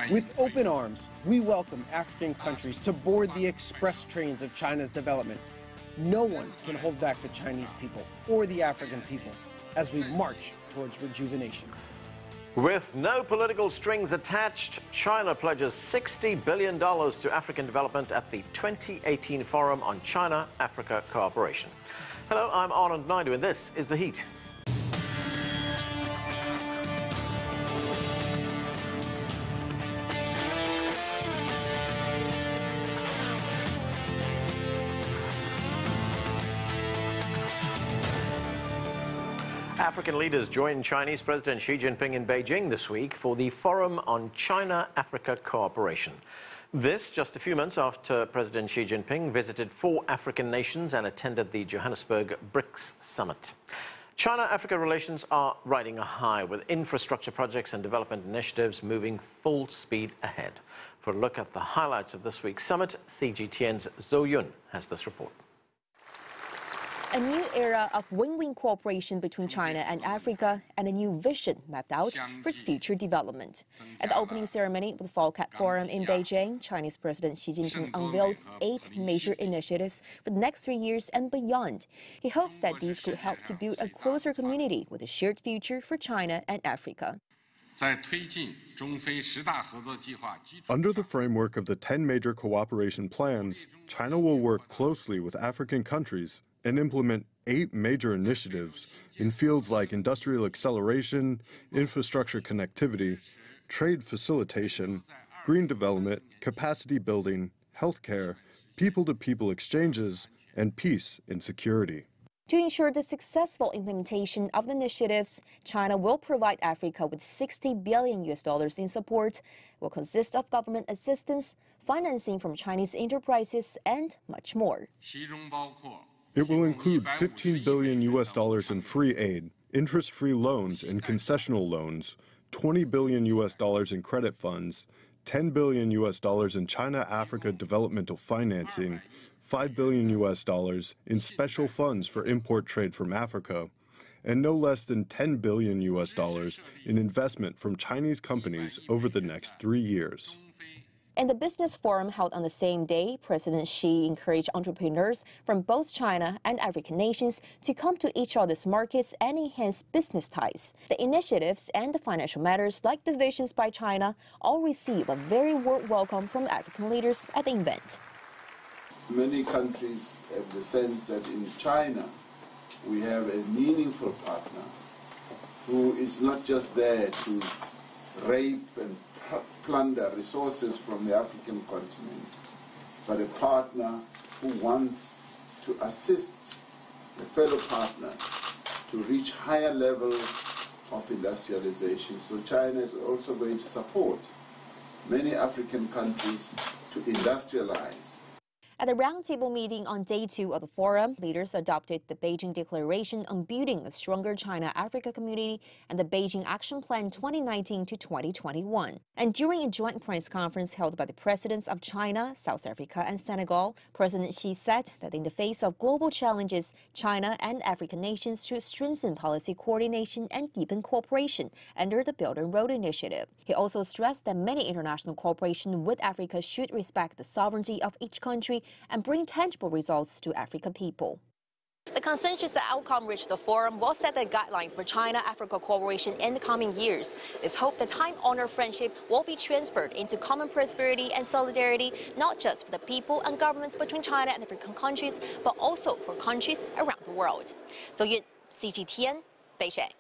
With open arms, we welcome African countries to board the express trains of China's development. No one can hold back the Chinese people or the African people as we march towards rejuvenation. With no political strings attached, China pledges $60 billion to African development at the 2018 Forum on China-Africa Cooperation. Hello, I'm Anand Naidu, and this is The Heat. African leaders joined Chinese President Xi Jinping in Beijing this week for the Forum on China-Africa Cooperation. This just a few months after President Xi Jinping visited 4 African nations and attended the Johannesburg BRICS Summit. China-Africa relations are riding a high, with infrastructure projects and development initiatives moving full speed ahead. For a look at the highlights of this week's summit, CGTN's Zhou Yun has this report. A new era of win-win cooperation between China and Africa, and a new vision mapped out for its future development. At the opening ceremony of the FOCAC Forum in Beijing, Chinese President Xi Jinping unveiled 8 major initiatives for the next 3 years and beyond. He hopes that these could help to build a closer community with a shared future for China and Africa. Under the framework of the 10 major cooperation plans, China will work closely with African countries and implement 8 major initiatives in fields like industrial acceleration, infrastructure connectivity, trade facilitation, green development, capacity building, healthcare, people-to-people exchanges, and peace and security. To ensure the successful implementation of the initiatives, China will provide Africa with $60 billion in support. It will consist of government assistance, financing from Chinese enterprises, and much more. It will include $15 billion in free aid, interest-free loans and concessional loans, $20 billion in credit funds, $10 billion in China-Africa developmental financing, $5 billion in special funds for import trade from Africa, and no less than $10 billion in investment from Chinese companies over the next 3 years. In the business forum held on the same day, President Xi encouraged entrepreneurs from both China and African nations to come to each other's markets and enhance business ties. The initiatives and the financial matters, like the visions by China, all receive a very warm welcome from African leaders at the event. Many countries have the sense that in China we have a meaningful partner who is not just there to rape and plunder resources from the African continent, but a partner who wants to assist the fellow partners to reach higher levels of industrialization. So China is also going to support many African countries to industrialize. At the roundtable meeting on day 2 of the forum, leaders adopted the Beijing Declaration on Building a Stronger China-Africa Community and the Beijing Action Plan 2019 to 2021. And during a joint press conference held by the presidents of China, South Africa, and Senegal, President Xi said that in the face of global challenges, China and African nations should strengthen policy coordination and deepen cooperation under the Belt and Road Initiative. He also stressed that many international cooperation with Africa should respect the sovereignty of each country and bring tangible results to African people. The consensus outcome reached the forum will set the guidelines for China-Africa cooperation in the coming years. It's hoped the time-honored friendship will be transferred into common prosperity and solidarity, not just for the people and governments between China and African countries, but also for countries around the world. So, CGTN, Beijing.